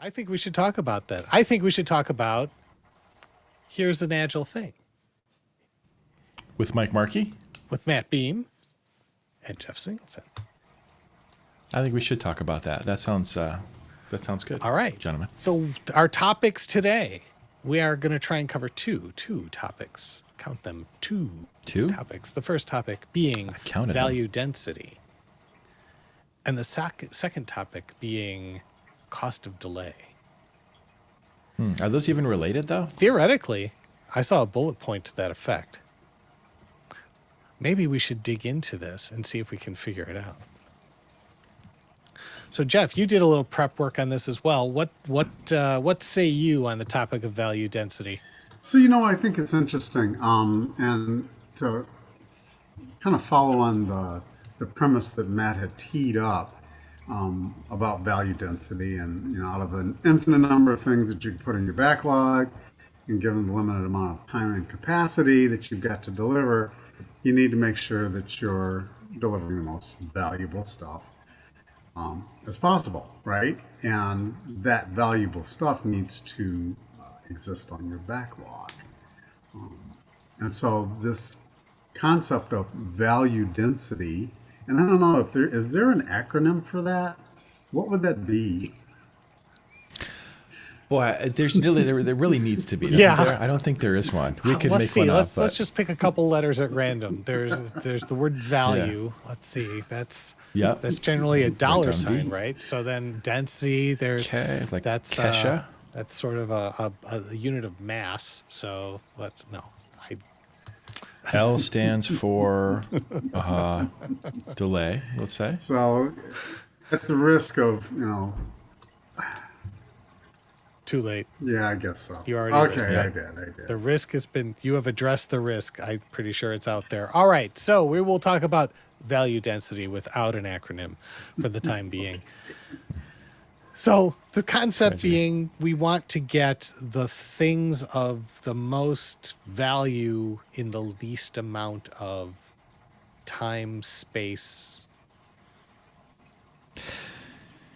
I think we should talk about that. I think we should talk about Here's an Agile Thing With Mike Markey? with Matt Beam and Jeff Singleton. I think we should talk about that. That sounds good. All right, gentlemen. So our topics today, we are going to try and cover two topics. Count them, two topics. The first topic being value density, and the second topic being cost of delay. Are those even related, though? Theoretically, I saw a bullet point to that effect. Maybe we should dig into this and see if we can figure it out. So, Jeff, you did a little prep work on this as well. What say you on the topic of value density? So, I think it's interesting, and to kind of follow on the premise that Matt had teed up about value density, and out of an infinite number of things that you can put in your backlog, and given the limited amount of time and capacity that you've got to deliver, you need to make sure that you're delivering the most valuable stuff as possible, right? And that valuable stuff needs to exist on your backlog. And so this concept of value density, and I don't know if is there an acronym for that? What would that be? Boy, there really needs to be. Yeah. There? I don't think there is one. We could Let's make see. one Let's up. let's just pick a couple letters at random. There's the word value. Yeah. Let's see. That's generally a dollar sign, right? So then density. There's like that's Kesha. That's sort of a unit of mass. So let's no. L stands for delay. Let's say. So, at the risk of Too late. Yeah, I guess so. You already okay. I did. The risk has been. You have addressed the risk. I'm pretty sure it's out there. All right. So we will talk about value density without an acronym for the time being. So the concept being, we want to get the things of the most value in the least amount of time, space,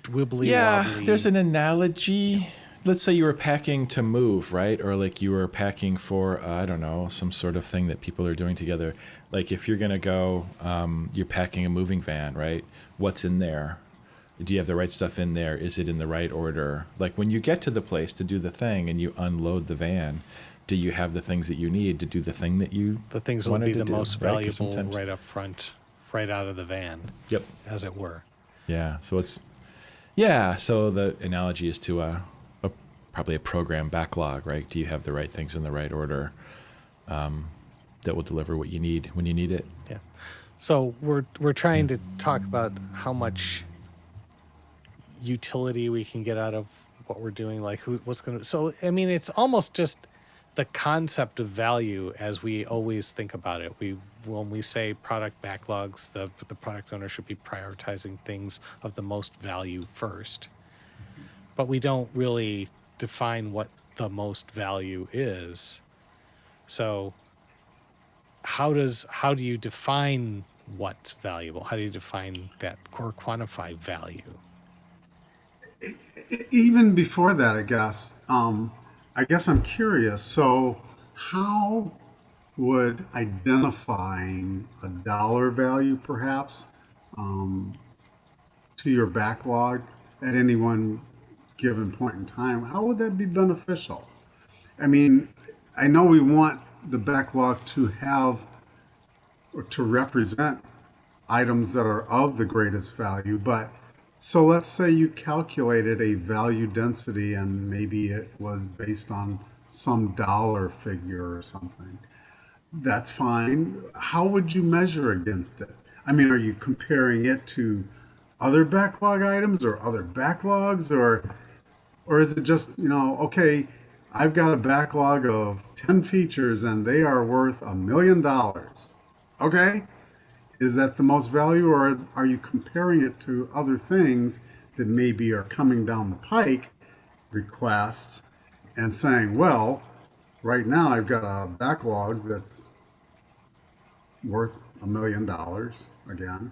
wibbly wobbly. There's an analogy. Let's say you were packing to move, right? Or like you were packing for, I don't know, some sort of thing that people are doing together. Like if you're going to go, you're packing a moving van, right? What's in there? Do you have the right stuff in there? Is it in the right order? Like when you get to the place to do the thing and you unload the van, do you have the things that you need to do the thing that you The things will be the most right? valuable right up front, right out of the van. Yep. As it were. Yeah. So so the analogy is to probably a program backlog, right? Do you have the right things in the right order that will deliver what you need when you need it? Yeah. So we're trying to talk about how much utility we can get out of what we're doing, like what's going to. So I mean, it's almost just the concept of value as we always think about it. When we say product backlogs, the product owner should be prioritizing things of the most value first, but we don't really define what the most value is. So how do you define what's valuable? How do you define that or quantify value? Even before that, I guess I'm curious. So how would identifying a dollar value perhaps to your backlog at any one given point in time, how would that be beneficial? I mean, I know we want the backlog to have or to represent items that are of the greatest value, but so let's say you calculated a value density and maybe it was based on some dollar figure or something. That's fine. How would you measure against it? I mean, are you comparing it to other backlog items or other backlogs, or is it just, okay, I've got a backlog of 10 features and they are worth $1 million. Okay? Is that the most value, or are you comparing it to other things that maybe are coming down the pike, requests, and saying, well, right now I've got a backlog that's worth $1 million again,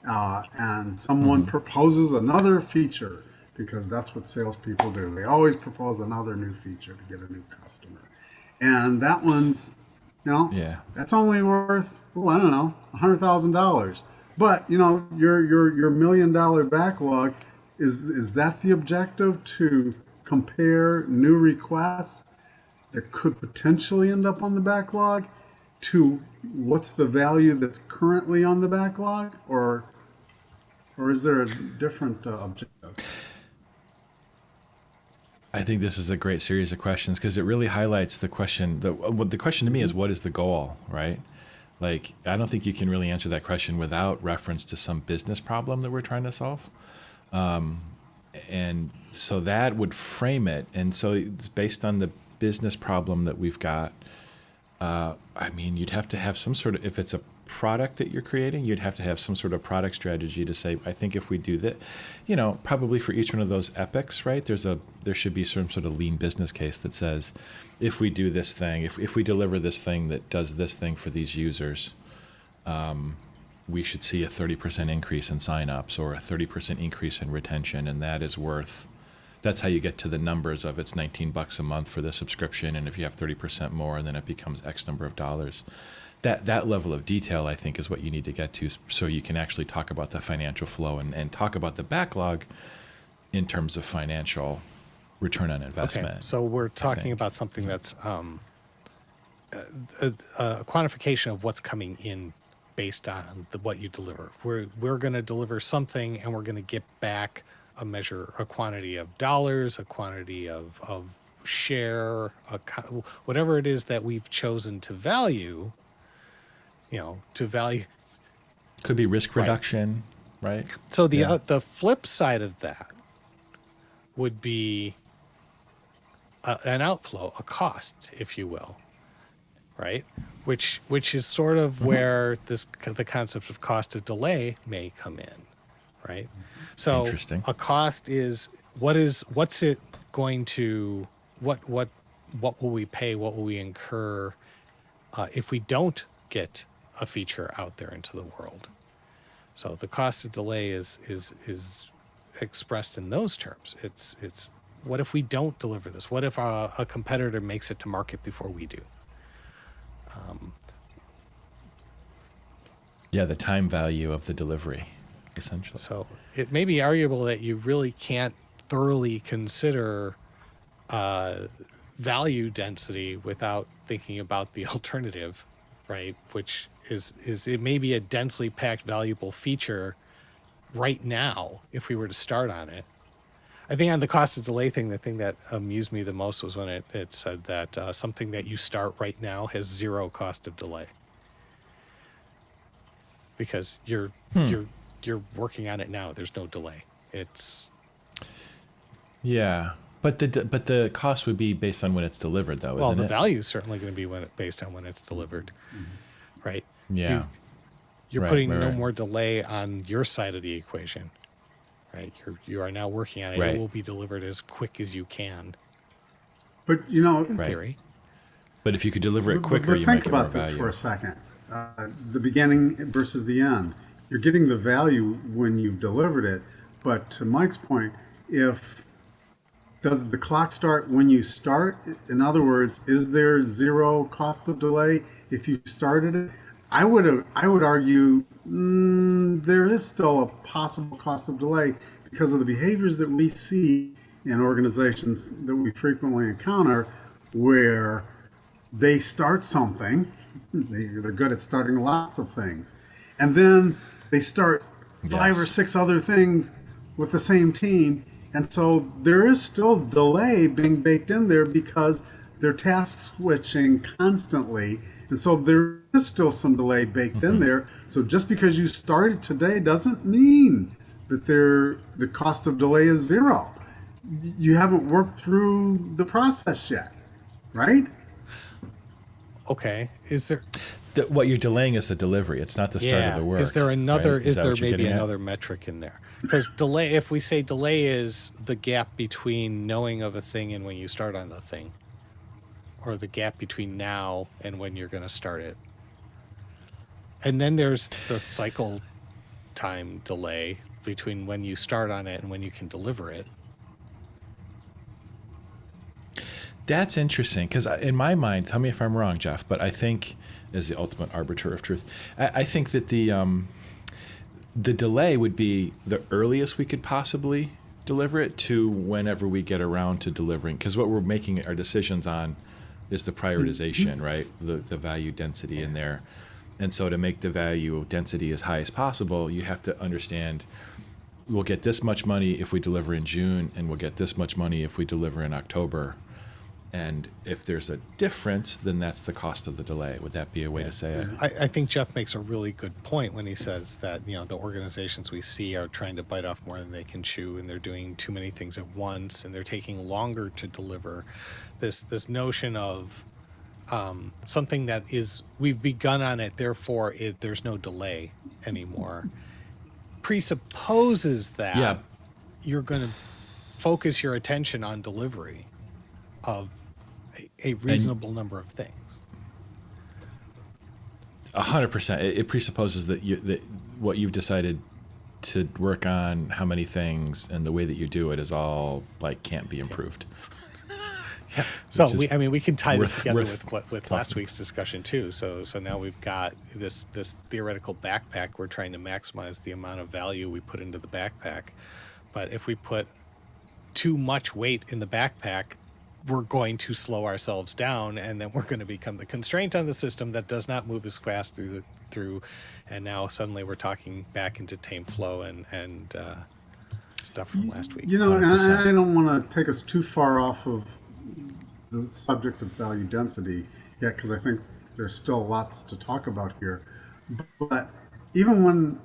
and someone proposes another feature because that's what salespeople do. They always propose another new feature to get a new customer. And that one's, Yeah. that's only worth, I don't know, $100,000. But, your $1 million backlog, is that the objective, to compare new requests that could potentially end up on the backlog to what's the value that's currently on the backlog, or is there a different objective? I think this is a great series of questions because it really highlights the question. The question to me is, what is the goal, right? Like, I don't think you can really answer that question without reference to some business problem that we're trying to solve. And so that would frame it. And so it's based on the business problem that we've got. I mean, you'd have to have some sort of, if it's a product that you're creating, you'd have to have some sort of product strategy to say, I think if we do that, probably for each one of those epics, right? There should be some sort of lean business case that says, if we do this thing, if we deliver this thing that does this thing for these users, we should see a 30% increase in signups or a 30% increase in retention, and that's how you get to the numbers of it's $19 a month for the subscription, and if you have 30% more, then it becomes X number of dollars. That level of detail, I think, is what you need to get to, so you can actually talk about the financial flow and talk about the backlog in terms of financial return on investment. Okay, so we're talking about something that's a quantification of what's coming in based on what you deliver. We're going to deliver something, and we're going to get back a quantity of dollars, a quantity of share, whatever it is that we've chosen to value. Could be risk reduction, right? So the flip side of that would be an outflow, a cost, if you will, right? Which is sort of where the concept of cost of delay may come in, right? So Interesting. a cost is what will we pay, what will we incur if we don't get a feature out there into the world. So the cost of delay is expressed in those terms. It's what if we don't deliver this? What if a competitor makes it to market before we do? The time value of the delivery, essentially. So it may be arguable that you really can't thoroughly consider value density without thinking about the alternative, right? Which is it may be a densely packed valuable feature right now if we were to start on it. I think on the cost of delay thing, the thing that amused me the most was when it said that something that you start right now has zero cost of delay, because you're working on it now. There's no delay. It's but the cost would be based on when it's delivered, though, isn't it? Well, the value is certainly going to be based on when it's delivered, right? Yeah. You're Right, putting right, no right. more delay on your side of the equation, right? You are now working on it. Right. It will be delivered as quick as you can, But in Right. theory. But if you could deliver it quicker, but you might think get more about this value. for a second. The beginning versus the end. You're getting the value when you've delivered it. But to Mike's point, does the clock start when you start? In other words, is there zero cost of delay if you started it? I would argue there is still a possible cost of delay because of the behaviors that we see in organizations that we frequently encounter, where they start something, they're good at starting lots of things, and then they start 5 or 6 other things with the same team. And so there is still delay being baked in there because they're task switching constantly. And so there is still some delay baked in there. So just because you started today doesn't mean that the cost of delay is zero. You haven't worked through the process yet, right? Okay. Is there? What you're delaying is the delivery. It's not the start of the work. Is there another? right? Is that there what you're maybe getting at? another metric in there? Because delay, if we say delay is the gap between knowing of a thing and when you start on the thing, or the gap between now and when you're going to start it, and then there's the cycle time delay between when you start on it and when you can deliver it. That's interesting because in my mind, tell me if I'm wrong, Jeff, but I think, as the ultimate arbiter of truth, I think that the delay would be the earliest we could possibly deliver it to whenever we get around to delivering. Because what we're making our decisions on is the prioritization, right? The value density in there. And so to make the value density as high as possible, you have to understand we'll get this much money if we deliver in June, and we'll get this much money if we deliver in October. And if there's a difference, then that's the cost of the delay. Would that be a way to say it? I think Jeff makes a really good point when he says that, the organizations we see are trying to bite off more than they can chew, and they're doing too many things at once, and they're taking longer to deliver. This notion of something that is, we've begun on it, therefore there's no delay anymore, presupposes that Yeah. you're going to focus your attention on delivery of a reasonable number of things. 100%. It presupposes that that what you've decided to work on, how many things, and the way that you do it is all like can't be improved. Yeah. So Which is we can tie this together worth with last week's discussion too. So now we've got this theoretical backpack. We're trying to maximize the amount of value we put into the backpack, but if we put too much weight in the backpack, we're going to slow ourselves down, and then we're going to become the constraint on the system that does not move as fast through. And now suddenly we're talking back into tame flow and stuff from last week. And 100%. I don't want to take us too far off of the subject of value density yet, because I think there's still lots to talk about here. But even when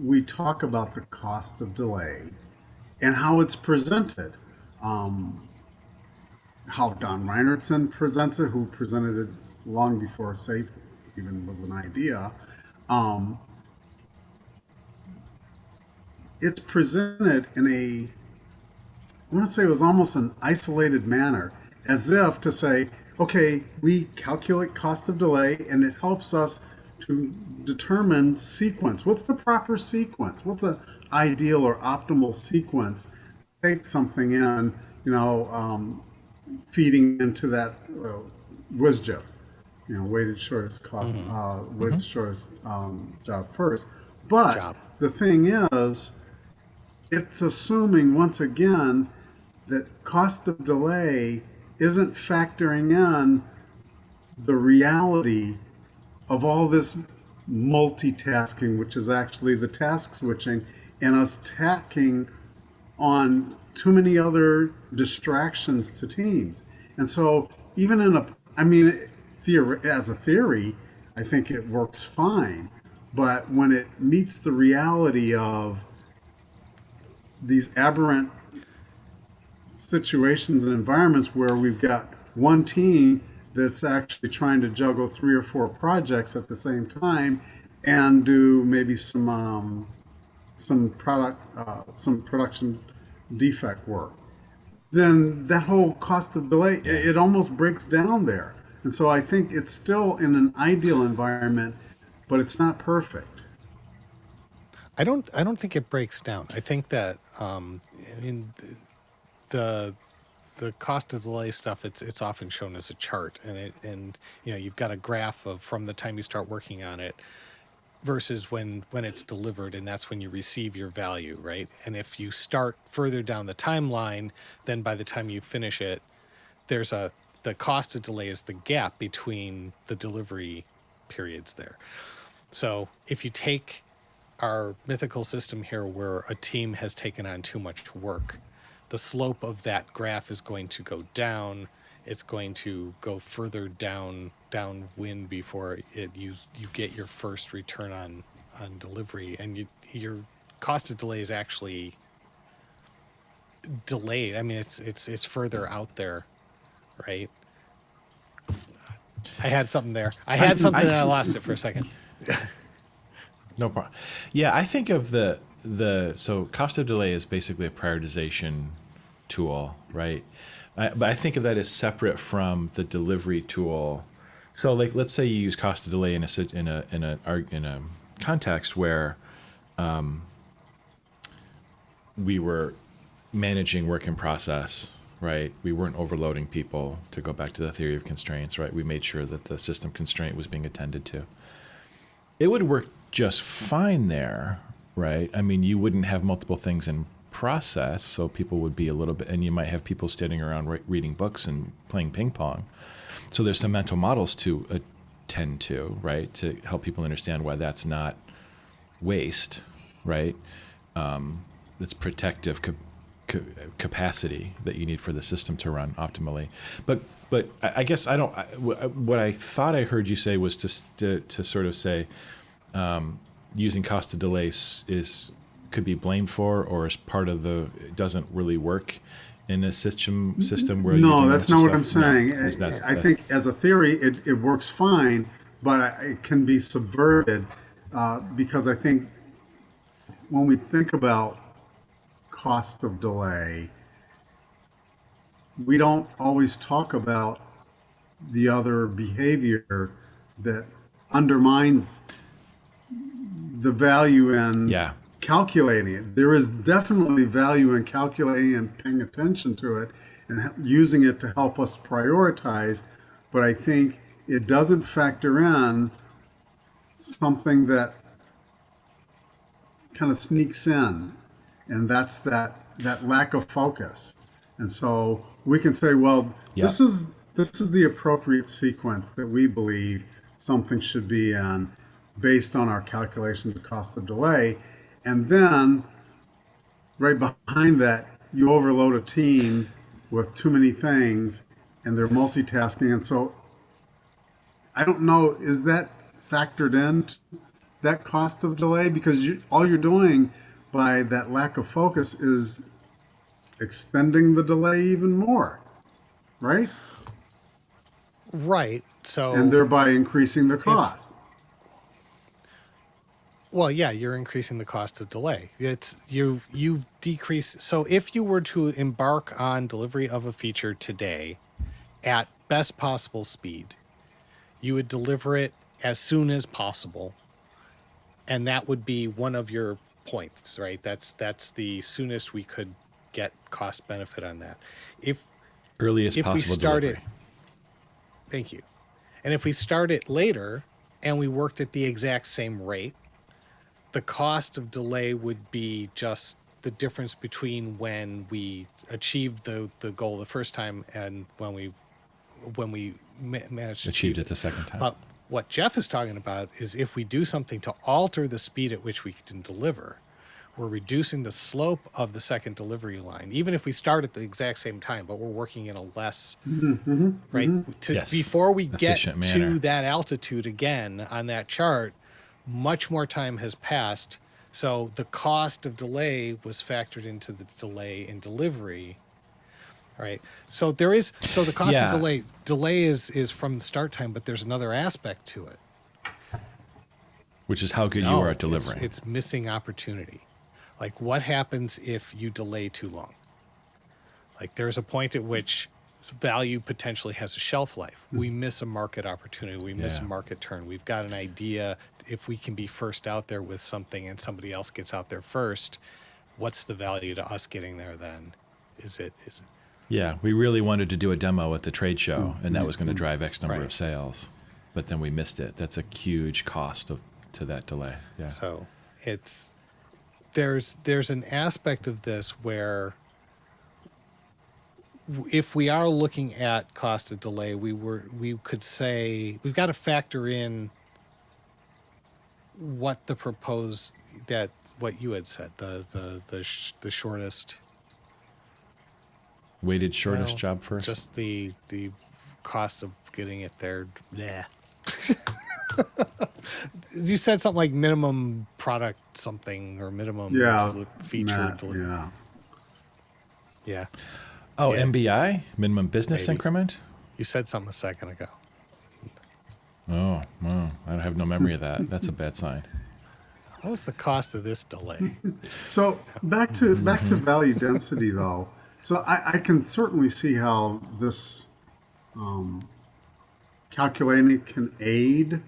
we talk about the cost of delay and how it's presented, how Don Reinertson presents it, who presented it long before SAFE even was an idea, it's presented in I want to say it was almost an isolated manner, as if to say, okay, we calculate cost of delay, and it helps us to determine sequence. What's the proper sequence? What's an ideal or optimal sequence? Take something in, feeding into that WSJF, weighted shortest cost, weighted shortest job first. But the thing is, it's assuming once again that cost of delay isn't factoring in the reality of all this multitasking, which is actually the task switching, and us tacking on too many other distractions to teams. And so even as a theory, I think it works fine. But when it meets the reality of these aberrant situations and environments where we've got one team that's actually trying to juggle 3 or 4 projects at the same time and do maybe some production defect work, then that whole cost of delay, it almost breaks down there. And so I think it's still in an ideal environment, but it's not perfect. I don't think it breaks down. I think that in the cost of delay stuff, it's often shown as a chart, and you've got a graph of from the time you start working on it versus when it's delivered, and that's when you receive your value, right? And if you start further down the timeline, then by the time you finish it, the cost of delay is the gap between the delivery periods there. So if you take our mythical system here where a team has taken on too much work, the slope of that graph is going to go down. It's going to go further downwind before you get your first return on delivery, and your cost of delay is actually delayed. I mean, it's further out there, right? I had something there. I had something and I lost it for a second. No problem. Yeah, I think of so cost of delay is basically a prioritization tool, right? But I think of that as separate from the delivery tool. So, like, let's say you use cost of delay in a context where we were managing work in process right? We weren't overloading people, to go back to the theory of constraints, right? We made sure that the system constraint was being attended to. It would work just fine there, right? I mean, you wouldn't have multiple things in process, so people would be a little bit, and you might have people standing around reading books and playing ping pong. So there's some mental models to attend to, right? To help people understand why that's not waste, right? It's protective capacity that you need for the system to run optimally. But I guess I don't. What I thought I heard you say was to sort of say using cost of delay could be blamed for, or is part of the, it doesn't really work in a system where you're No, doing that's a not bunch what I'm of stuff? saying. No, that's I think as a theory, it works fine, but it can be subverted because I think when we think about cost of delay, we don't always talk about the other behavior that undermines the value in yeah. calculating it. There is definitely value in calculating and paying attention to it and using it to help us prioritize. But I think it doesn't factor in something that kind of sneaks in, and that's that lack of focus. And so we can say, well, Yep. this is the appropriate sequence that we believe something should be in based on our calculations of cost of delay. And then right behind that, you overload a team with too many things and they're multitasking. And so I don't know, is that factored into that cost of delay? Because all you're doing by that lack of focus is extending the delay even more, right? Right. So And thereby increasing the if cost. well, yeah, you're increasing the cost of delay. It's you decrease. So if you were to embark on delivery of a feature today at best possible speed, you would deliver it as soon as possible, and that would be one of your points, right? That's the soonest we could get cost benefit on that. If Earliest if we possible start delivery. it, thank you. And if we start it later and we worked at the exact same rate, the cost of delay would be just the difference between when we achieved the goal the first time and when we managed to Achieved achieve it the second time. But what Jeff is talking about is if we do something to alter the speed at which we can deliver, we're reducing the slope of the second delivery line, even if we start at the exact same time, but we're working in a less right to Yes. before we get Efficient manner. to that altitude again on that chart. Much more time has passed, so the cost of delay was factored into the delay in delivery, right? So the cost of Yeah. delay is from the start time, but there's another aspect to it. Which is how good you No, are at delivering. it's missing opportunity. Like what happens if you delay too long? Like there's a point at which value potentially has a shelf life. We miss a market opportunity. We miss a Yeah. market turn. We've got an idea. If we can be first out there with something and somebody else gets out there first, what's the value to us getting there then? Is it Yeah, we really wanted to do a demo at the trade show, and that was going to drive X number Right. of sales, but then we missed it. That's a huge cost to that delay. Yeah. so there's an aspect of this where if we are looking at cost of delay, we could say we've got to factor in what the proposed that what you had said the shortest Weighted shortest well, job first. just the cost of getting it there. Yeah. You said something like minimum product something or minimum feature Matt, delivery. yeah. Yeah. Oh, Yeah. MBI, minimum business Maybe. increment. You said something a second ago. Oh, well, I have no memory of that. That's a bad sign. What was the cost of this delay? So back to value density though. So I can certainly see how this calculating can aid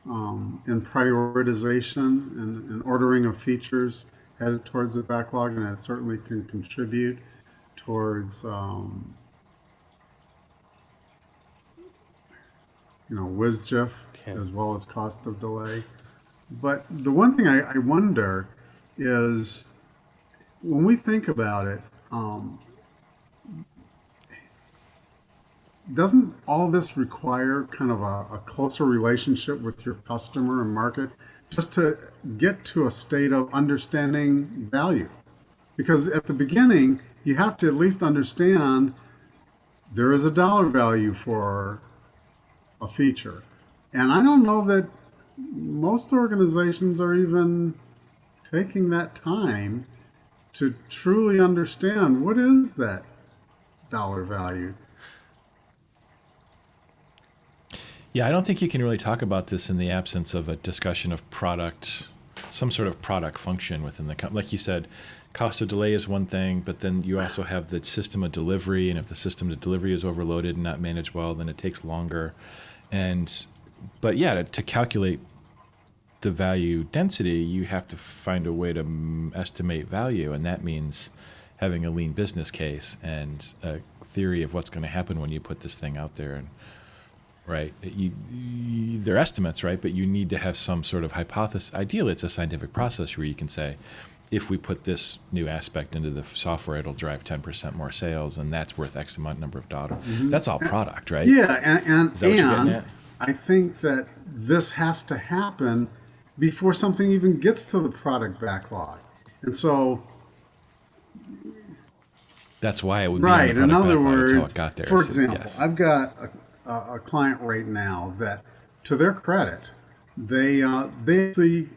in prioritization and ordering of features headed towards the backlog, and it certainly can contribute towards WSJIF Yeah. as well as cost of delay. But the one thing I wonder is when we think about it, doesn't all this require kind of a closer relationship with your customer and market just to get to a state of understanding value? Because at the beginning, you have to at least understand there is a dollar value for a feature. And I don't know that most organizations are even taking that time to truly understand what is that dollar value. Yeah, I don't think you can really talk about this in the absence of a discussion of product, some sort of product function within the company. Like you said, cost of delay is one thing, but then you also have the system of delivery, and if the system of delivery is overloaded and not managed well, then it takes longer. But yeah, to calculate the value density, you have to find a way to estimate value, and that means having a lean business case and a theory of what's going to happen when you put this thing out there. And right, they're estimates, right? But you need to have some sort of hypothesis. Ideally, it's a scientific process where you can say, if we put this new aspect into the software, it'll drive 10% more sales, and that's worth X amount number of dollars. That's all product, right? Yeah, Is that what you're getting and at? I think that this has to happen before something even gets to the product backlog. And so, That's why it would be right, on the in product other backlog words, until it got there. for So, example, yes. I've got a client right now that, to their credit, they actually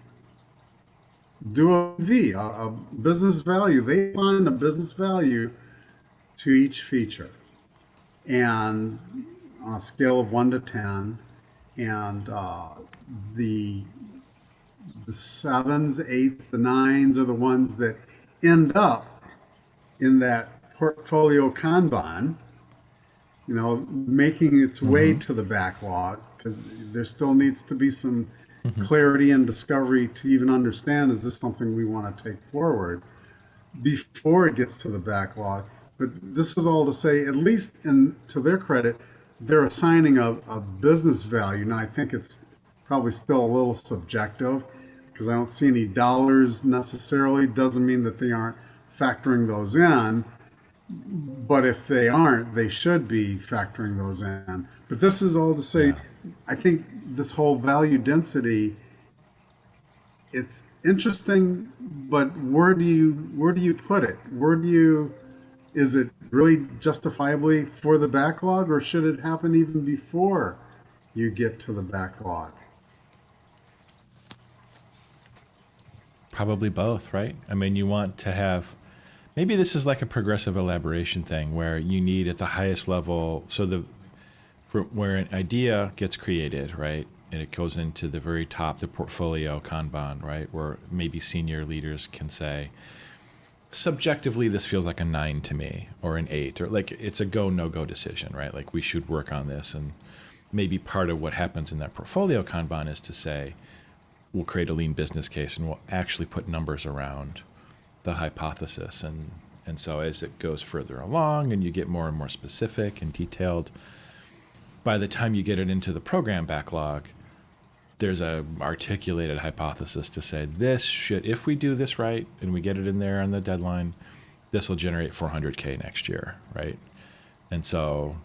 do a business value. They assign a business value to each feature, and on a scale of 1 to 10, and the sevens, eights, the nines are the ones that end up in that portfolio Kanban, making its way to the backlog, because there still needs to be some clarity and discovery to even understand, is this something we want to take forward before it gets to the backlog. But this is all to say, at least to their credit, they're assigning a business value. Now, I think it's probably still a little subjective because I don't see any dollars necessarily. Doesn't mean that they aren't factoring those in. But if they aren't, they should be factoring those in. But this is all to say, Yeah. I think this whole value density, it's interesting, but where do you put it? Is it really justifiably for the backlog, or should it happen even before you get to the backlog? Probably both, right? I mean, you want to have, maybe this is like a progressive elaboration thing where you need at the highest level, so where an idea gets created, right? And it goes into the very top, the portfolio Kanban, right? Where maybe senior leaders can say, subjectively, this feels like a 9 to me, or an 8, or like it's a go, no go decision, right? Like we should work on this. And maybe part of what happens in that portfolio Kanban is to say, we'll create a lean business case and we'll actually put numbers around the hypothesis. And so as it goes further along and you get more and more specific and detailed, by the time you get it into the program backlog, there's a articulated hypothesis to say this should, if we do this right and we get it in there on the deadline, this will generate 400K next year, right? And so,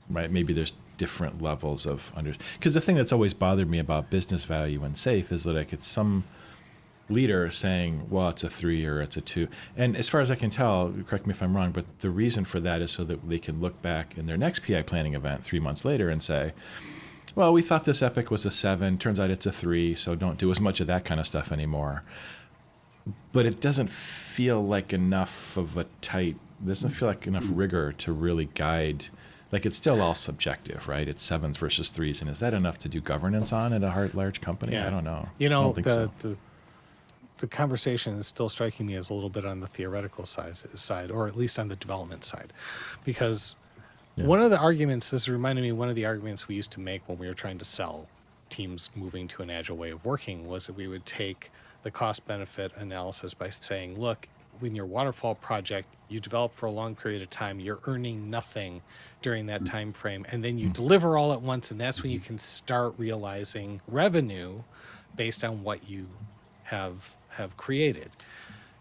right, maybe there's different levels of because the thing that's always bothered me about business value and safe is that like it's some leader saying, well, it's a 3 or it's a 2. And as far as I can tell, correct me if I'm wrong, but the reason for that is so that they can look back in their next PI planning event 3 months later and say, well, we thought this epic was a 7. Turns out it's a 3, so don't do as much of that kind of stuff anymore. But it doesn't feel like enough of a doesn't feel like enough rigor to really guide. Like it's still all subjective, right? It's 7s versus 3s. And is that enough to do governance on at a large company? Yeah. I don't know. You I know, don't think so. the conversation is still striking me as a little bit on the theoretical side, or at least on the development side, because one of the arguments, this reminded me, one of the arguments we used to make when we were trying to sell teams moving to an agile way of working was that we would take the cost benefit analysis by saying, look, in your waterfall project, you develop for a long period of time, you're earning nothing during that time frame, and then you deliver all at once, and that's when you can start realizing revenue based on what you have created.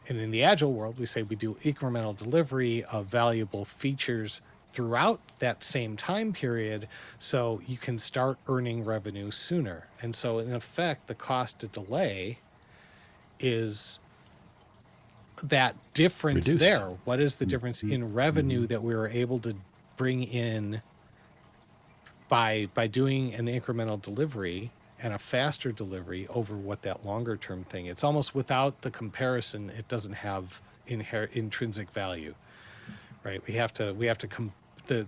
And in the agile world, we say we do incremental delivery of valuable features throughout that same time period, so you can start earning revenue sooner. And so in effect, the cost of delay is that difference Reduced. there. What is the difference in revenue that we were able to bring in by doing an incremental delivery and a faster delivery over what that longer term thing? It's almost, without the comparison, it doesn't have intrinsic value, right?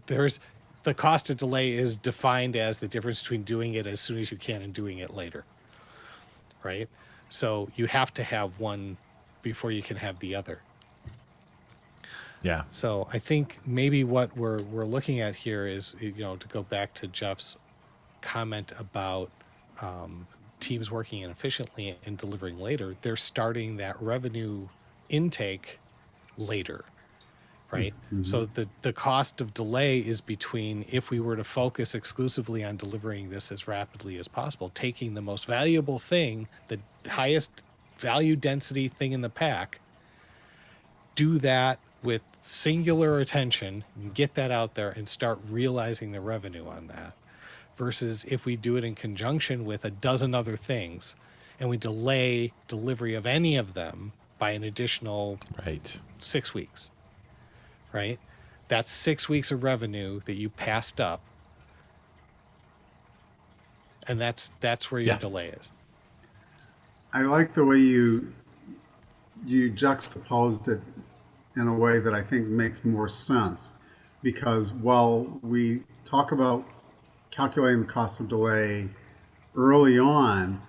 There's the cost of delay is defined as the difference between doing it as soon as you can and doing it later, right? So you have to have one before you can have the other. Yeah. So I think maybe what we're looking at here is, to go back to Jeff's comment about teams working inefficiently and delivering later, they're starting that revenue intake later, right? So the cost of delay is between, if we were to focus exclusively on delivering this as rapidly as possible, taking the most valuable thing, the highest value density thing in the pack, do that with singular attention, get that out there and start realizing the revenue on that, versus if we do it in conjunction with a dozen other things and we delay delivery of any of them by an additional Right. 6 weeks, right? That's 6 weeks of revenue that you passed up, and that's where your Yeah. delay is. I like the way you juxtaposed it in a way that I think makes more sense, because while we talk about calculating the cost of delay early on,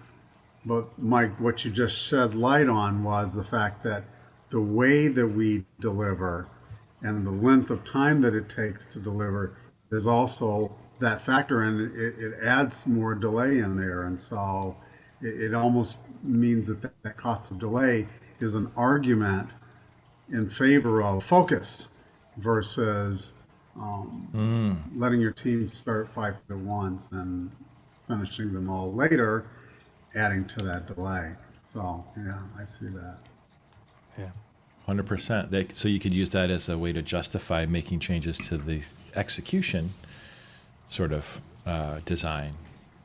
but Mike, what you just shed light on was the fact that the way that we deliver and the length of time that it takes to deliver is also that factor, and it adds more delay in there. And so it almost means that cost of delay is an argument in favor of focus versus letting your team start 5 at once and finishing them all later, adding to that delay. So yeah, I see that. Yeah. 100%. So you could use that as a way to justify making changes to the execution sort of design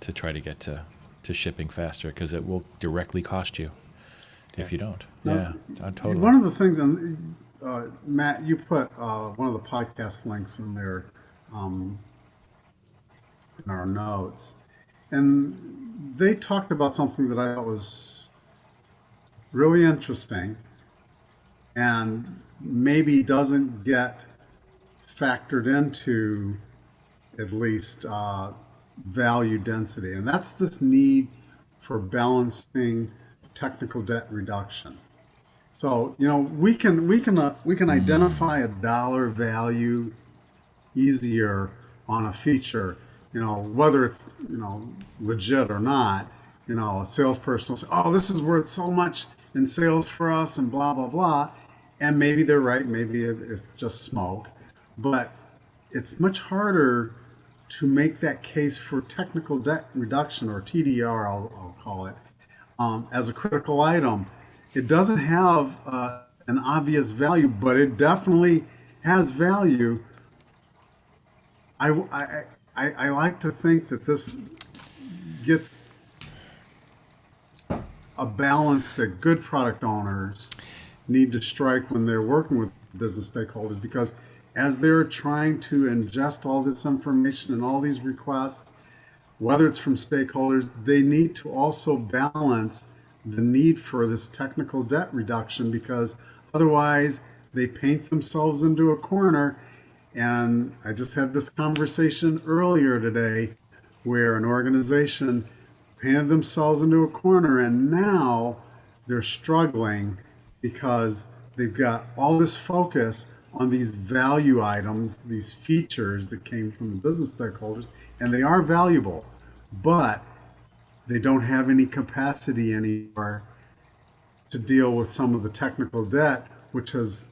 to try to get to shipping faster, because it will directly cost you if you don't. Now, Totally. One of the things, and Matt, you put one of the podcast links in there in our notes, and they talked about something that I thought was really interesting and maybe doesn't get factored into at least value density, and that's this need for balancing technical debt reduction. So we can identify a dollar value easier on a feature, whether it's legit or not. A salesperson will say, "Oh, this is worth so much in sales for us," and blah blah blah, and maybe they're right, maybe it's just smoke, but it's much harder to make that case for technical debt reduction, or TDR, I'll call it, as a critical item. It doesn't have an obvious value, but it definitely has value. I like to think that this gets a balance that good product owners need to strike when they're working with business stakeholders, because as they're trying to ingest all this information and all these requests, whether it's from stakeholders, they need to also balance the need for this technical debt reduction, because otherwise they paint themselves into a corner. And I just had this conversation earlier today where an organization painted themselves into a corner, and now they're struggling because they've got all this focus on these value items, these features that came from the business stakeholders, and they are valuable, but they don't have any capacity anymore to deal with some of the technical debt which has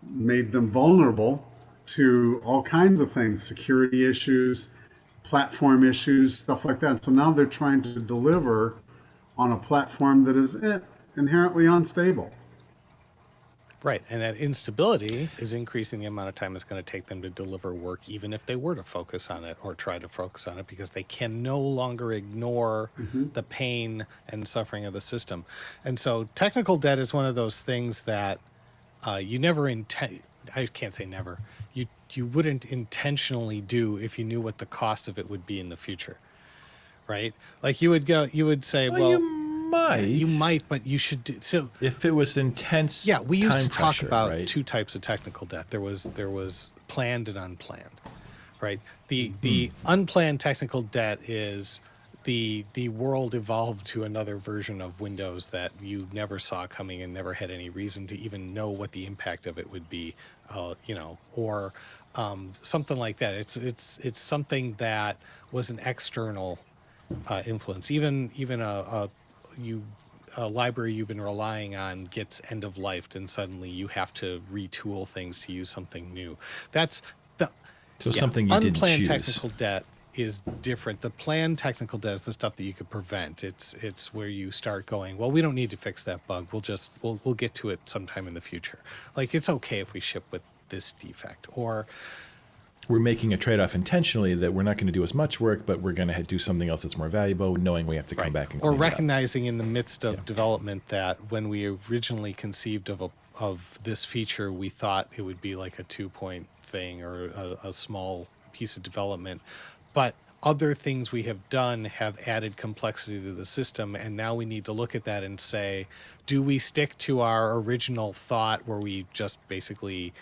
made them vulnerable to all kinds of things, security issues, platform issues, stuff like that. So now they're trying to deliver on a platform that is inherently unstable. Right. And that instability is increasing the amount of time it's going to take them to deliver work, even if they were to focus on it or try to focus on it, because they can no longer ignore the pain and suffering of the system. And so technical debt is one of those things that you never intend. I can't say never. You wouldn't intentionally do if you knew what the cost of it would be in the future. Right? Like you would say, well, you might, but you should do so. If it was intense, Yeah, we used time to talk pressure, about right? two types of technical debt. There was planned and unplanned, right? The unplanned technical debt is the world evolved to another version of Windows that you never saw coming and never had any reason to even know what the impact of it would be, or something like that. It's something that was an external influence. Even a library you've been relying on gets end of lifed, and suddenly you have to retool things to use something new. That's the Something you didn't unplanned choose. technical debt is different. The planned technical debt is the stuff that you could prevent. It's where you start going, well, we don't need to fix that bug. We'll get to it sometime in the future. Like, it's okay if we ship with this defect, or We're making a trade-off intentionally that we're not going to do as much work, but we're going to do something else that's more valuable, knowing we have to come back and or clean it up. recognizing in the midst of development that when we originally conceived of this feature, we thought it would be like a 2-point thing or a small piece of development, but other things we have done have added complexity to the system, and now we need to look at that and say, do we stick to our original thought where we just basically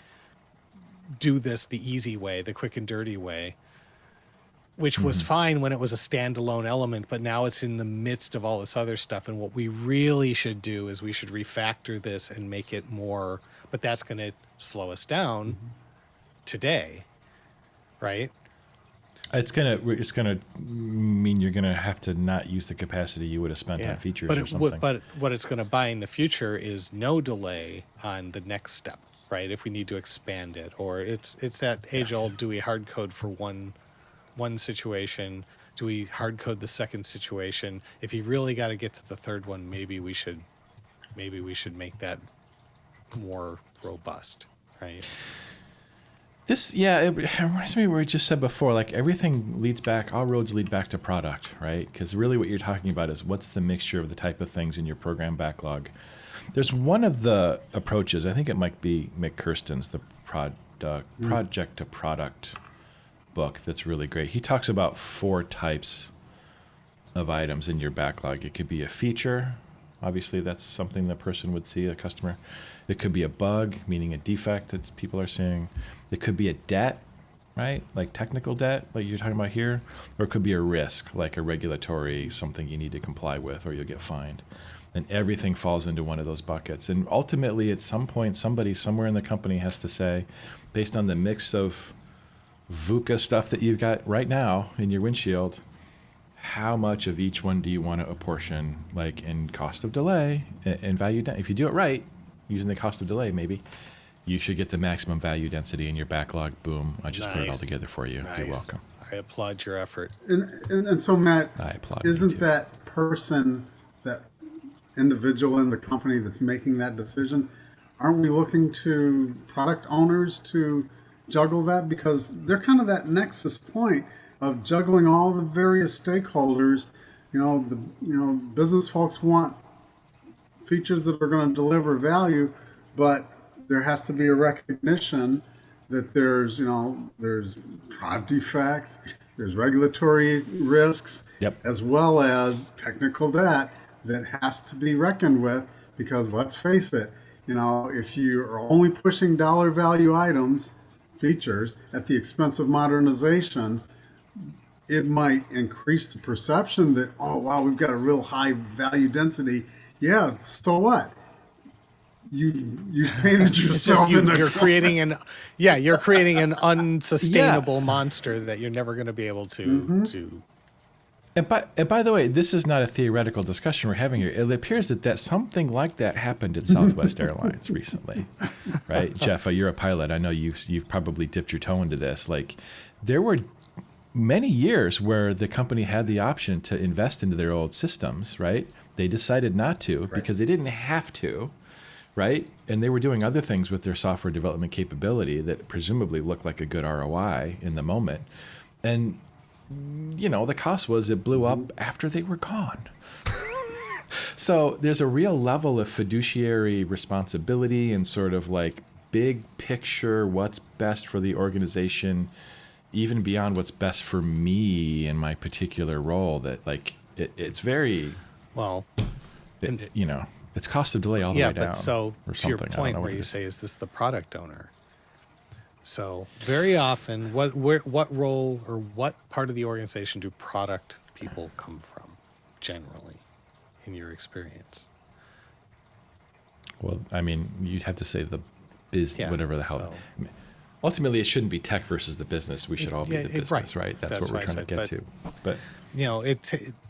do this the easy way, the quick and dirty way, which was fine when it was a standalone element, but now it's in the midst of all this other stuff. And what we really should do is we should refactor this and make it more, but that's going to slow us down today, right? It's gonna mean you're gonna have to not use the capacity you would have spent on features but or something. But what it's going to buy in the future is no delay on the next step, right? If we need to expand it, or it's that age old: do we hard code for one situation? Do we hard code the second situation? If you really got to get to the third one, maybe we should make that more robust, right? It reminds me of what we just said before, like everything leads back, all roads lead back to product, right? Because really what you're talking about is what's the mixture of the type of things in your program backlog. There's one of the approaches, I think it might be Mick Kirsten's, the project to product book, that's really great. He talks about 4 types of items in your backlog. It could be a feature. Obviously, that's something the person would see, a customer. It could be a bug, meaning a defect that people are seeing. It could be a debt, right? Like technical debt, like you're talking about here. Or it could be a risk, like a regulatory, something you need to comply with or you'll get fined. And everything falls into one of those buckets. And ultimately, at some point, somebody somewhere in the company has to say, based on the mix of VUCA stuff that you've got right now in your windshield, how much of each one do you want to apportion, like in cost of delay and value? If you do it right, using the cost of delay, maybe you should get the maximum value density in your backlog. Boom! I just put it all together for you. Nice. You're welcome. I applaud your effort. And so, Matt, I applaud you isn't too. that person, that individual in the company that's making that decision, aren't we looking to product owners to juggle that? Because they're kind of that nexus point of juggling all the various stakeholders. Business folks want features that are going to deliver value, but there has to be a recognition that there's product defects, there's regulatory risks, as well as technical debt that has to be reckoned with. Because let's face it, if you are only pushing dollar value items, features at the expense of modernization, it might increase the perception that, oh wow, we've got a real high value density. Yeah, so what? You painted yourself in the You're creating an unsustainable monster that you're never going to be able to And by the way, this is not a theoretical discussion we're having here. It appears that something like that happened at Southwest Airlines recently, right? Jeff, you're a pilot. I know you've probably dipped your toe into this. Like, there were many years where the company had the option to invest into their old systems, right? They decided not to because they didn't have to, right? And they were doing other things with their software development capability that presumably looked like a good ROI in the moment. And the cost was it blew up after they were gone. So there's a real level of fiduciary responsibility and sort of like big picture, what's best for the organization, even beyond what's best for me in my particular role, that like it's very, Well, it's cost of delay all the way down. But so or to your something. I don't point know where what it you is. say, is this the product owner? So very often, what role or what part of the organization do product people come from, generally, in your experience? Well, I mean, you'd have to say the whatever the hell. so- Ultimately, it shouldn't be tech versus the business. We should all be the business, right? That's what we're why I trying to said, get to. But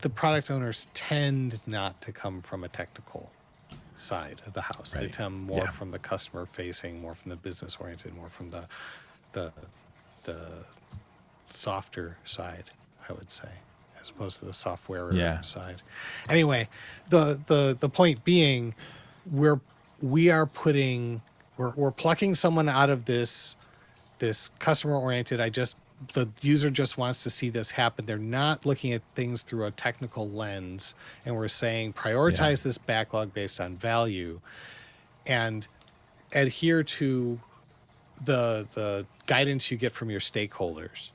the product owners tend not to come from a technical side of the house. They Right. tend more Yeah. from the customer facing, more from the business oriented, more from the softer side, I would say, as opposed to the software side. Anyway, the point being, we're plucking someone out of this customer oriented. The user just wants to see this happen. They're not looking at things through a technical lens, and we're saying prioritize this backlog based on value and adhere to the guidance you get from your stakeholders.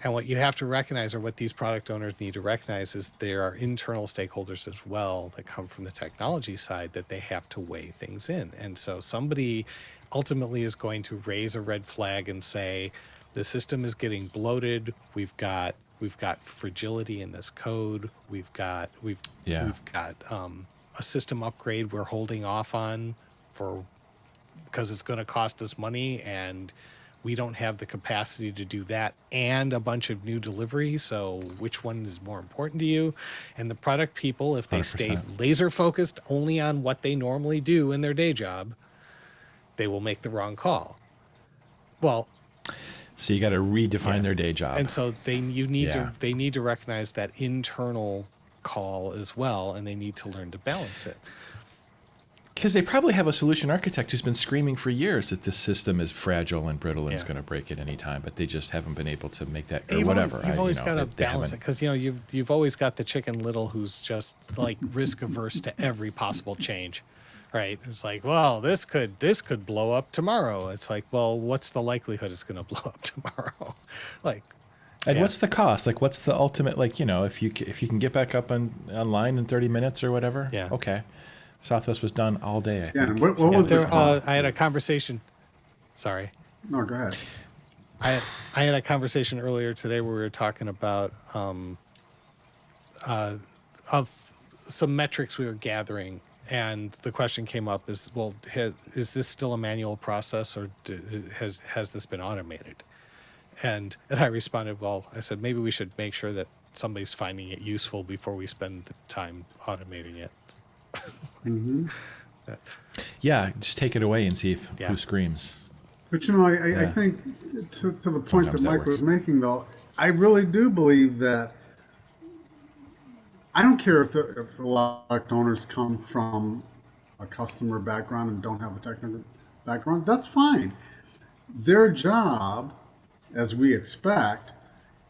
And what you have to recognize, or what these product owners need to recognize, is there are internal stakeholders as well that come from the technology side that they have to weigh things in. And so somebody ultimately is going to raise a red flag and say, the system is getting bloated. We've got fragility in this code. We've got a system upgrade we're holding off on because it's going to cost us money, and we don't have the capacity to do that and a bunch of new delivery. So which one is more important to you? And the product people, if they 100%. stay laser focused only on what they normally do in their day job, they will make the wrong call. Well, so you got to redefine their day job. and so they need to recognize that internal call as well, and they need to learn to balance it. Because they probably have a solution architect who's been screaming for years that this system is fragile and brittle and is going to break at any time, but they just haven't been able to make that, or whatever. You've always got to balance it, because you've always got the Chicken Little who's just like risk averse to every possible change, right? It's like, well, this could blow up tomorrow. It's like, well, what's the likelihood it's going to blow up tomorrow? And what's the cost? Like, what's the ultimate? Like, if you can get back up online in 30 minutes or whatever. Yeah. Okay. Southwest was done all day, I think. Yeah, and what was the cost? I had a conversation. Sorry. No, go ahead. I had a conversation earlier today where we were talking about of some metrics we were gathering, and the question came up is, well, is this still a manual process, or has this been automated? And I responded, well, I said, maybe we should make sure that somebody's finding it useful before we spend the time automating it. Yeah, just take it away and see who screams. But I think to the point Sometimes that that Mike was works. making, though, I really do believe that I don't care if a lot of owners come from a customer background and don't have a technical background. That's fine. Their job, as we expect,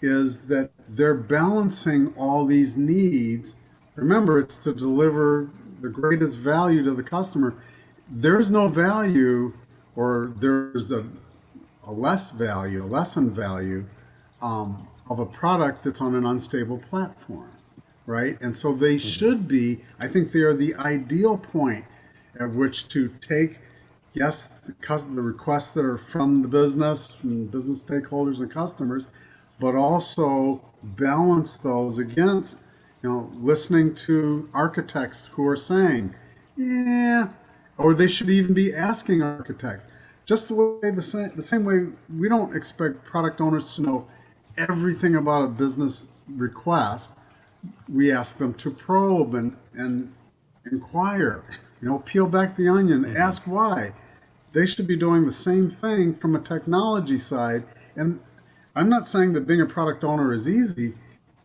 is that they're balancing all these needs. Remember, it's to deliver the greatest value to the customer. There's no value, or there's a lessened value of a product that's on an unstable platform, right? And so they should be, I think they are the ideal point at which to take, yes, the requests that are from the business, from business stakeholders and customers, but also balance those against, listening to architects who are saying, yeah, or they should even be asking architects. Just the same way we don't expect product owners to know everything about a business request, we ask them to probe and inquire, peel back the onion, ask why. They should be doing the same thing from a technology side. And I'm not saying that being a product owner is easy.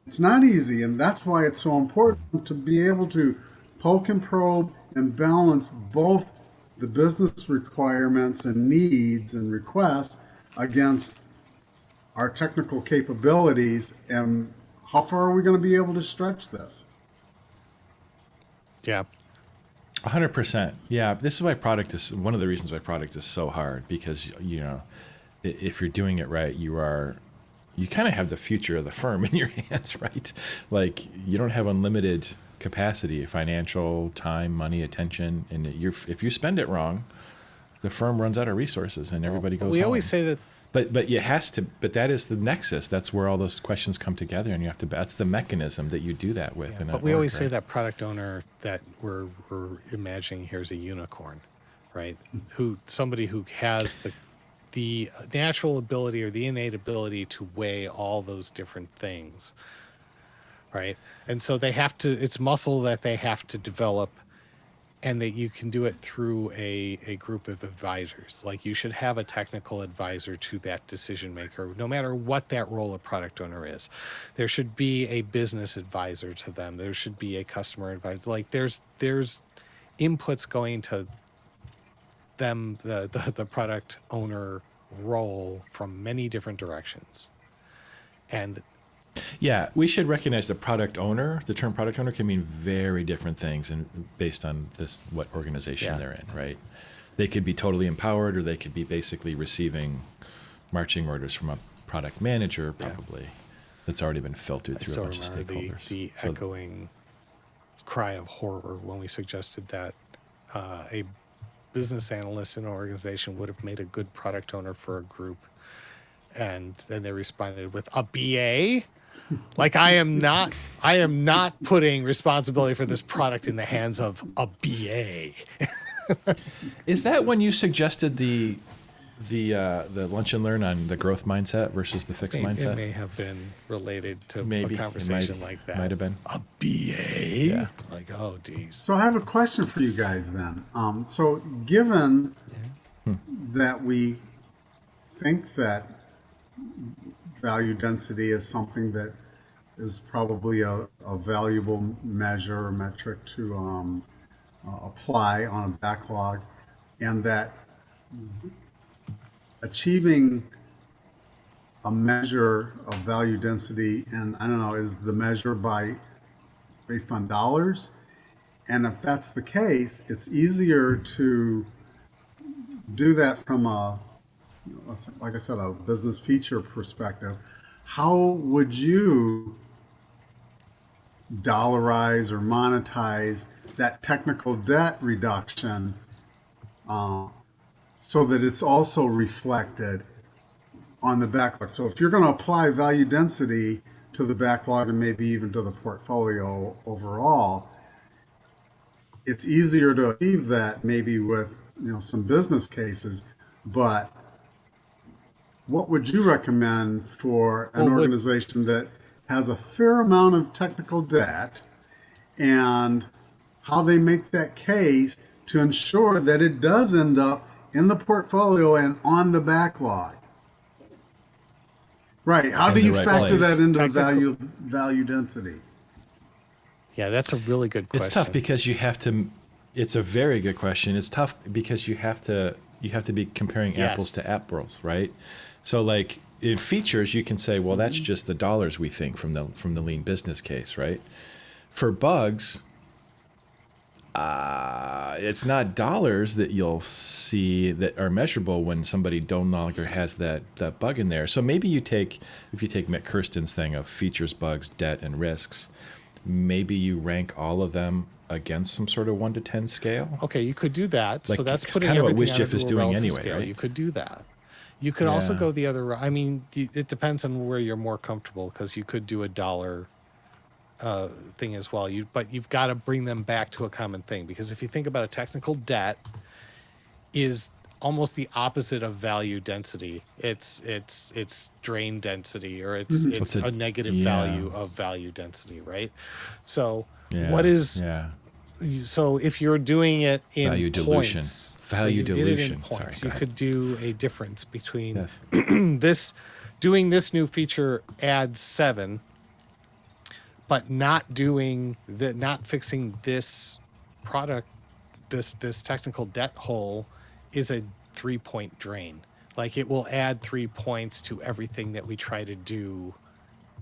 It's not easy, and that's why it's so important to be able to poke and probe and balance both the business requirements and needs and requests against our technical capabilities, and how far are we going to be able to stretch this? Yeah. 100%. Yeah, this is why product is one of the reasons why product is so hard, because if you're doing it right, you kind of have the future of the firm in your hands, right? Like you don't have unlimited capacity, financial, time, money, attention, and if you spend it wrong, the firm runs out of resources and everybody goes We home. always say that. But it has to. But that is the nexus. That's where all those questions come together, and you have to. That's the mechanism that you do that with. Yeah, in but an we org, always say right? that product owner that we're imagining here is a unicorn, right? Somebody who has the natural ability or the innate ability to weigh all those different things, right? And so they have to. It's muscle that they have to develop, and that you can do it through a group of advisors. Like you should have a technical advisor to that decision maker, no matter what that role of product owner is. There should be a business advisor to them. There should be a customer advisor. Like there's inputs going to them, the product owner role from many different directions. And Yeah, we should recognize the product owner. The term product owner can mean very different things, and based on what organization Yeah. they're in, right? They could be totally empowered, or they could be basically receiving marching orders from a product manager, Yeah. probably, that's already been filtered I through a still bunch of remember stakeholders. the So- echoing cry of horror when we suggested that a business analyst in an organization would have made a good product owner for a group. And then they responded with a BA. Like I am not putting responsibility for this product in the hands of a BA. Is that when you suggested the lunch and learn on the growth mindset versus the fixed It mindset? may have been related to Maybe a conversation it like that. might have been. A BA? Yeah. Like, oh geez. So I have a question for you guys then. So given that we think that value density is something that is probably a valuable measure or metric to apply on a backlog, and that achieving a measure of value density, and I don't know, is the measure based on dollars? And if that's the case, it's easier to do that from like I said, a business feature perspective. How would you dollarize or monetize that technical debt reduction so that it's also reflected on the backlog? So if you're going to apply value density to the backlog and maybe even to the portfolio overall, it's easier to achieve that maybe with some business cases. But what would you recommend for an organization that has a fair amount of technical debt, and how they make that case to ensure that it does end up in the portfolio and on the backlog? Right. How In do the you right factor place. that into Technical- value density? Yeah, that's a really good question. It's tough because you have to. It's a very good question. It's tough because you have to be comparing apples Yes. to apples, right? So like in features, you can say, well, that's just the dollars we think from the lean business case, right? For bugs, it's not dollars that you'll see that are measurable when somebody no longer has that bug in there. So maybe if you take Mick Kirsten's thing of features, bugs, debt, and risks, maybe you rank all of them against some sort of 1 to 10 scale. Okay, you could do that. So Like, that's it's putting kind of what everything WSJF onto is a doing relative anyway, scale. right? You could do that. You could also Yeah. go the other. I mean, it depends on where you're more comfortable, because you could do a dollar thing as well. But you've got to bring them back to a common thing, because if you think about a technical debt, is almost the opposite of value density. It's drain density, or it's What's it? a negative Yeah. value of value density, right? So Yeah. what is Yeah. so if you're doing it in Value dilution. points, Value you did it in dilution. Sorry, points, go you ahead. could do a difference between Yes. this doing this new feature adds 7, but not fixing this product, this technical debt hole is a 3-point drain. Like, it will add 3 points to everything that we try to do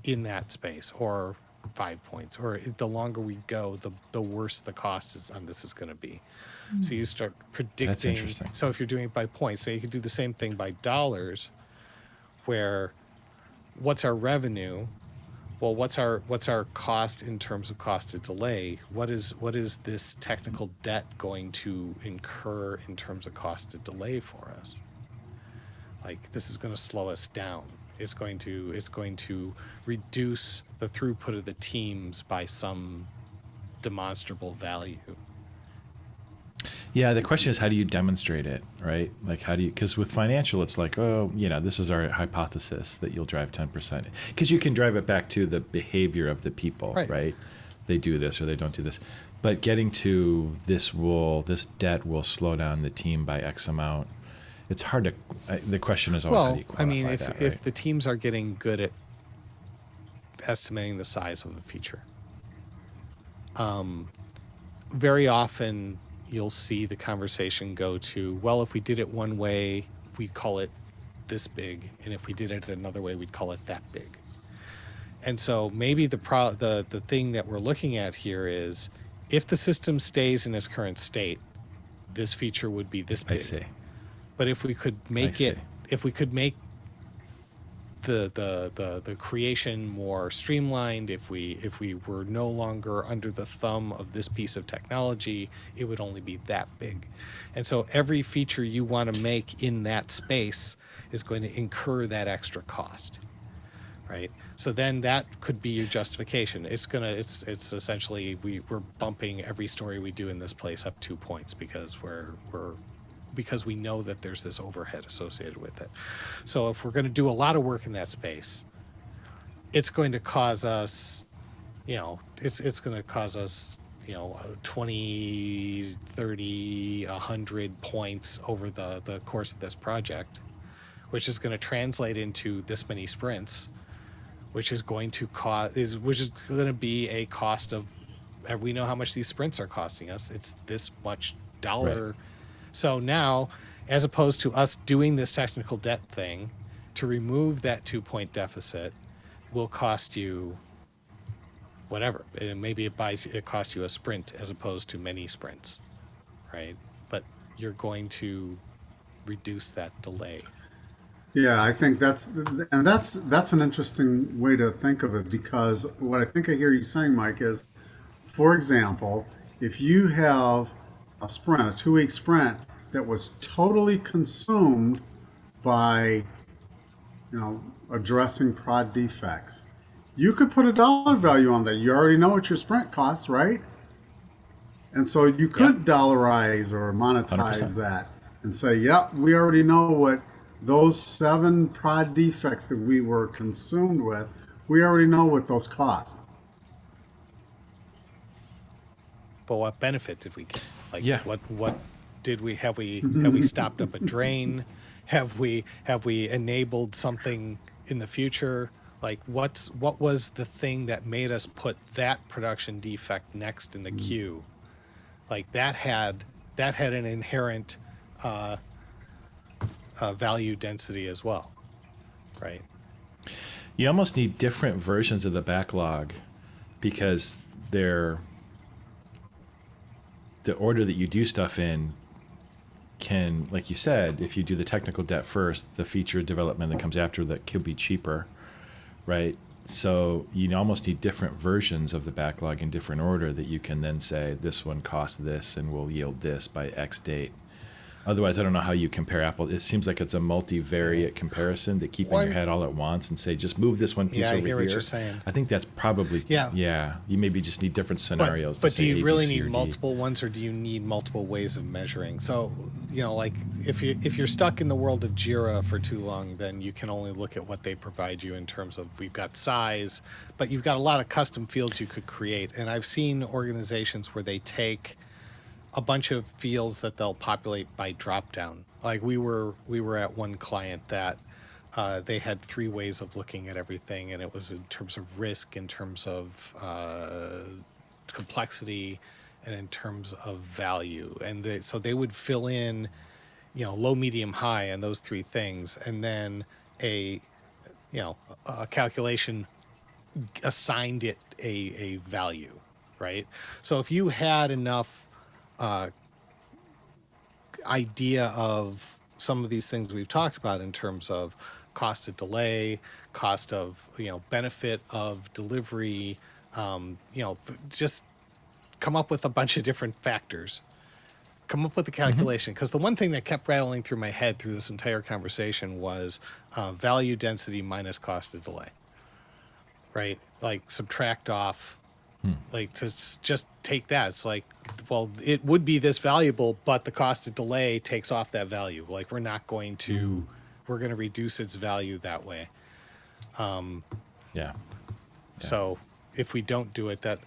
in that space, or 5 points, or the longer we go, the worse the cost is on this is going to be. So you start predicting. interesting. So if you're doing it by points, so you could do the same thing by dollars, where what's our revenue? Well, what's our cost in terms of cost of delay? What is this technical debt going to incur in terms of cost of delay for us? Like, this is going to slow us down. It's going to reduce the throughput of the teams by some demonstrable value. Yeah, the question is, how do you demonstrate it, right? Like, how do you, because with financial, it's like, oh, this is our hypothesis that you'll drive 10%. Because you can drive it back to the behavior of the people, right? They do this or they don't do this. But getting to this debt will slow down the team by X amount. It's hard to, the question is always, how do you quantify I mean, if, that, right? if the teams are getting good at estimating the size of a feature, very often you'll see the conversation go to, well, if we did it one way, we'd call it this big, and if we did it another way, we'd call it that big. And so maybe the thing that we're looking at here is, if the system stays in its current state, this feature would be this big. I see. But if we could make the creation more streamlined, if we were no longer under the thumb of this piece of technology, it would only be that big. And so every feature you want to make in that space is going to incur that extra cost, right? So then that could be your justification. It's essentially, we're bumping every story we do in this place up 2 points because because we know that there's this overhead associated with it. So if we're going to do a lot of work in that space, it's going to cause us, it's going to cause us, 20, 30, 100 points over the course of this project, which is going to translate into this many sprints, which is going to be a cost of, we know how much these sprints are costing us. It's this much dollar. Right. So now, as opposed to us doing this technical debt thing, to remove that 2-point deficit will cost you whatever. Maybe it costs you a sprint as opposed to many sprints, right? But you're going to reduce that delay. Yeah, I think that's an interesting way to think of it, because what I think I hear you saying, Mike, is, for example, if you have a 2-week sprint that was totally consumed by, addressing prod defects, you could put a dollar value on that. You already know what your sprint costs, right? And so you could dollarize or monetize 100%. that and say, yep, we already know what those 7 prod defects that we were consumed with, we already know what those cost. But what benefit did we get? Like, Yeah. what did we have we stopped up a drain? Have we enabled something in the future? Like, what was the thing that made us put that production defect next in the queue? Like, that had an inherent value density as well, right? You almost need different versions of the backlog, because the order that you do stuff in can, like you said, if you do the technical debt first, the feature development that comes after that could be cheaper, right? So you almost need different versions of the backlog in different order that you can then say, this one costs this and will yield this by X date. Otherwise, I don't know how you compare apples. It seems like it's a multivariate comparison to keep in your head all at once and say, just move this one piece over here. I hear what you're saying. I think that's probably, you maybe just need different scenarios. But to do say you A, really B, C, need or D. multiple ones, or do you need multiple ways of measuring? So, like if you're stuck in the world of Jira for too long, then you can only look at what they provide you in terms of we've got size, but you've got a lot of custom fields you could create. And I've seen organizations where they take a bunch of fields that they'll populate by drop down. Like we were at one client that they had three ways of looking at everything, and it was in terms of risk, in terms of complexity, and in terms of value. And so they would fill in, low, medium, high, and those three things, and then a calculation assigned it a value, right? So if you had enough idea of some of these things we've talked about in terms of cost of delay, cost of benefit of delivery, just come up with a bunch of different factors, come up with a calculation. Because the one thing that kept rattling through my head through this entire conversation was value density minus cost of delay, right? Like subtract off, like to just take that. It's like, well, it would be this valuable, but the cost of delay takes off that value. Like we're going to reduce its value that way. Yeah. So if we don't do it, that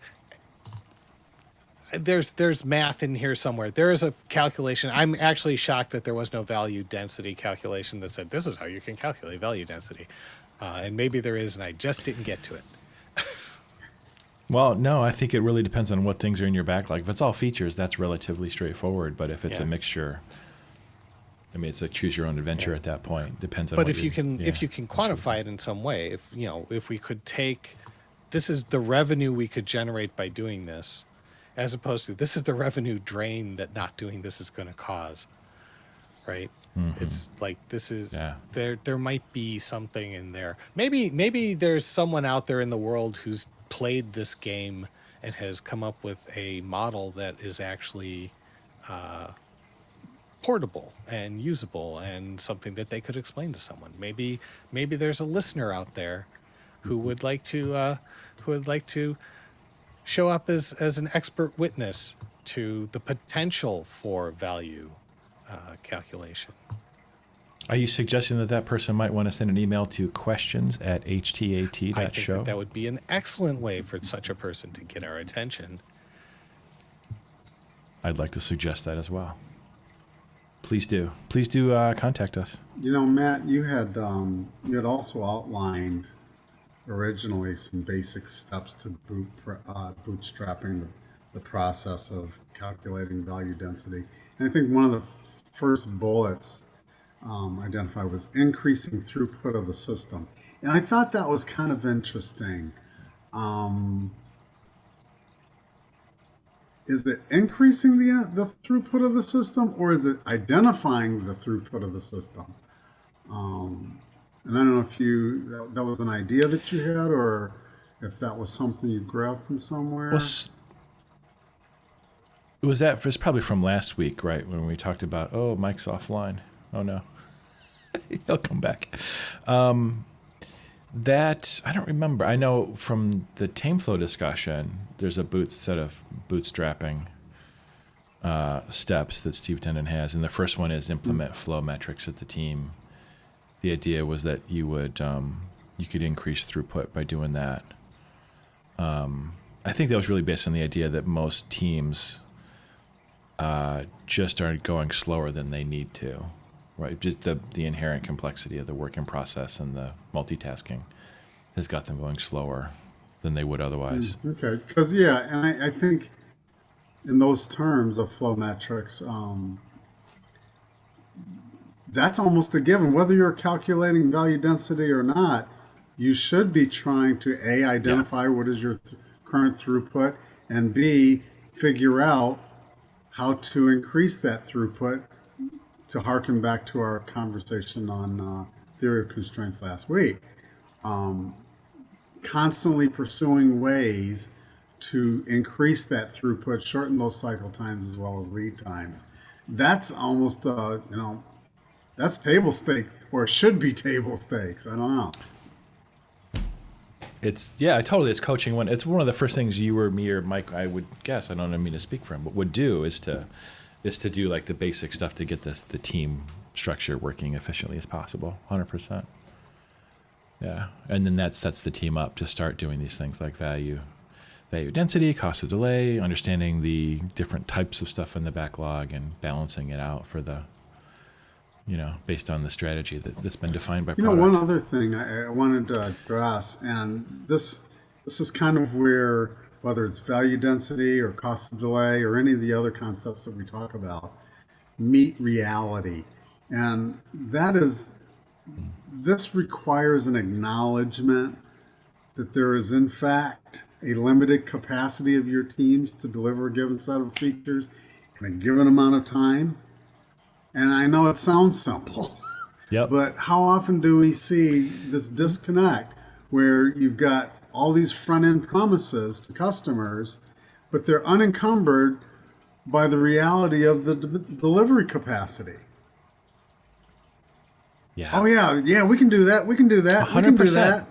there's math in here somewhere. There is a calculation. I'm actually shocked that there was no value density calculation that said this is how you can calculate value density. And maybe there is, and I just didn't get to it. Well, no, I think it really depends on what things are in your backlog. If it's all features, that's relatively straightforward. But if it's a mixture, I mean, it's a choose your own adventure at that point. Depends on. But what if you can quantify it in some way, if we could take, this is the revenue we could generate by doing this, as opposed to this is the revenue drain that not doing this is going to cause, right? Mm-hmm. It's like this is there might be something in there. Maybe there's someone out there in the world who's played this game and has come up with a model that is actually portable and usable and something that they could explain to someone. Maybe there's a listener out there who would like to show up as an expert witness to the potential for value calculation. Are you suggesting that person might want to send an email to questions@htat.show? I think that would be an excellent way for such a person to get our attention. I'd like to suggest that as well. Please do. Contact us. Matt, you had also outlined originally some basic steps to bootstrapping the process of calculating value density. And I think one of the first bullets identified was increasing throughput of the system. And I thought that was kind of interesting. Is it increasing the throughput of the system, or is it identifying the throughput of the system? And I don't know if that was an idea that you had, or if that was something you grabbed from somewhere. It was probably from last week, right, when we talked about, Mike's offline. Oh no, he'll come back. That I don't remember. I know from the TameFlow discussion, there's a set of bootstrapping steps that Steve Tendon has, and the first one is implement flow metrics at the team. The idea was that you could increase throughput by doing that. I think that was really based on the idea that most teams just are going slower than they need to. Right, just the inherent complexity of the work in process and the multitasking has got them going slower than they would otherwise. Okay, because and I think in those terms of flow metrics, that's almost a given. Whether you're calculating value density or not, you should be trying to identify what is your current throughput, and B, figure out how to increase that throughput. To harken back to our conversation on theory of constraints last week, constantly pursuing ways to increase that throughput, shorten those cycle times as well as lead times. That's almost, that's table stakes, or it should be table stakes. I don't know. It's coaching. It's one of the first things you or me or Mike, I would guess, I don't mean to speak for him, but would do is to is to do like the basic stuff to get the team structure working efficiently as possible. 100%. Yeah, and then that sets the team up to start doing these things like value density, cost of delay, understanding the different types of stuff in the backlog and balancing it out for the, based on the strategy that's been defined by product. One other thing I wanted to address, and this is kind of where, whether it's value density or cost of delay or any of the other concepts that we talk about, meet reality. And this requires an acknowledgement that there is, in fact, a limited capacity of your teams to deliver a given set of features in a given amount of time. And I know it sounds simple, Yep. but how often do we see this disconnect where you've got all these front-end promises to customers, but they're unencumbered by the reality of the delivery capacity? Yeah. Oh, yeah, we can do that. We can do that. 100%. We can do that.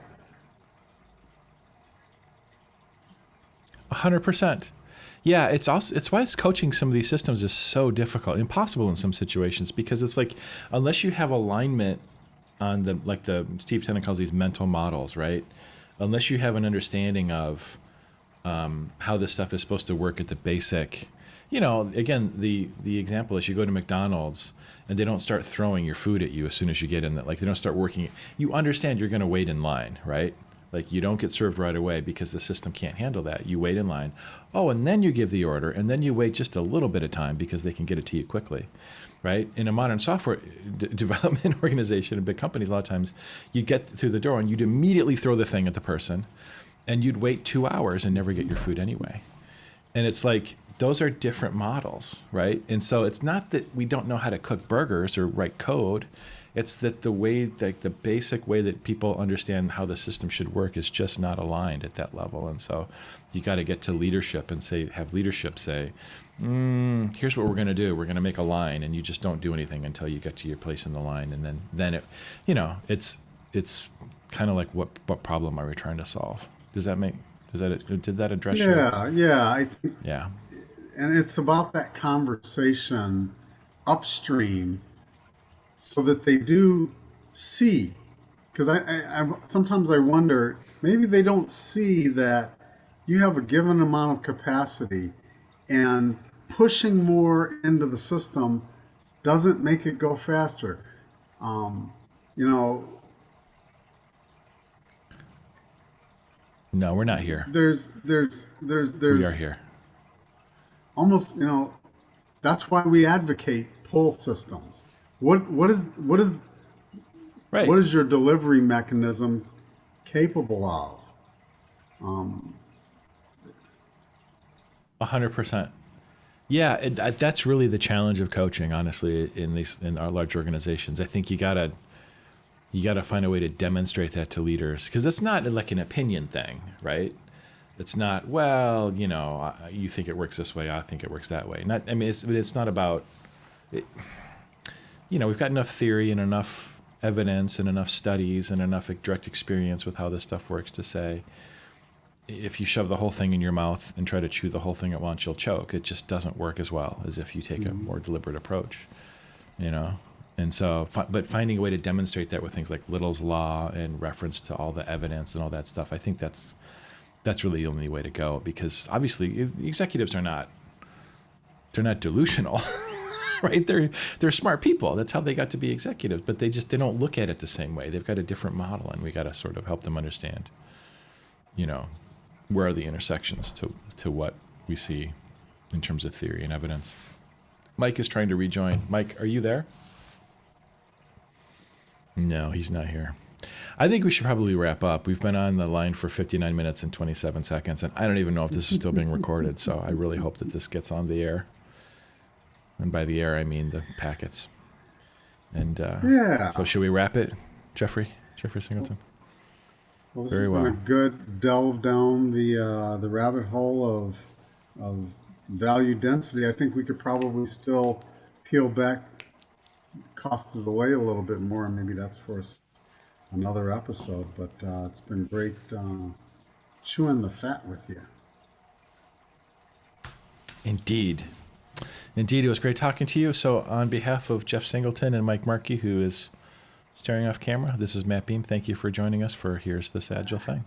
100%. Yeah, it's why coaching some of these systems is so difficult, impossible in some situations, because it's like, unless you have alignment on the Steve Tennant calls these mental models, right? Unless you have an understanding of how this stuff is supposed to work at the basic, again, the example is you go to McDonald's and they don't start throwing your food at you as soon as you get in. Like they don't start working. You understand you're going to wait in line, right? Like you don't get served right away because the system can't handle that. You wait in line. Oh, and then you give the order, and then you wait just a little bit of time because they can get it to you quickly, right? In a modern software development organization in big companies, a lot of times you get through the door and you'd immediately throw the thing at the person, and you'd wait 2 hours and never get your food anyway. And it's like, those are different models, right? And so it's not that we don't know how to cook burgers or write code. It's that the basic way that people understand how the system should work is just not aligned at that level. And so you got to get to leadership and have leadership say, here's what we're going to do. We're going to make a line, and you just don't do anything until you get to your place in the line. And then it, it's kind of like, what problem are we trying to solve? Did that address your? I think, Yeah. and it's about that conversation upstream, so that they do see. Because I sometimes I wonder, maybe they don't see that you have a given amount of capacity, and pushing more into the system doesn't make it go faster. No, we're not here. There's We are here. almost, that's why we advocate pull systems. What is Right. what is your delivery mechanism capable of? 100%. Yeah, that's really the challenge of coaching, honestly, in our large organizations. I think you gotta find a way to demonstrate that to leaders, because it's not like an opinion thing, right? It's not, well, you think it works this way, I think it works that way. It's not about it. We've got enough theory and enough evidence and enough studies and enough direct experience with how this stuff works to say, if you shove the whole thing in your mouth and try to chew the whole thing at once, you'll choke. It just doesn't work as well as if you take a more deliberate approach, And so, but finding a way to demonstrate that with things like Little's Law and reference to all the evidence and all that stuff, I think that's really the only way to go, because obviously the executives they're not delusional. Right? They're smart people. That's how they got to be executives, but they don't look at it the same way. They've got a different model, and we got to sort of help them understand, where are the intersections to what we see in terms of theory and evidence. Mike is trying to rejoin. Mike, are you there? No, he's not here. I think we should probably wrap up. We've been on the line for 59 minutes and 27 seconds, and I don't even know if this is still being recorded, so I really hope that this gets on the air. And by the air, I mean the packets. And so should we wrap it, Jeffrey Singleton? Well, this Very has well. been a good delve down the rabbit hole of value density. I think we could probably still peel back cost of delay a little bit more, and maybe that's for another episode. But it's been great chewing the fat with you. Indeed. Indeed, it was great talking to you. So on behalf of Jeff Singleton and Mike Markey, who is staring off camera, this is Matt Beam. Thank you for joining us for Here's This Agile Thing.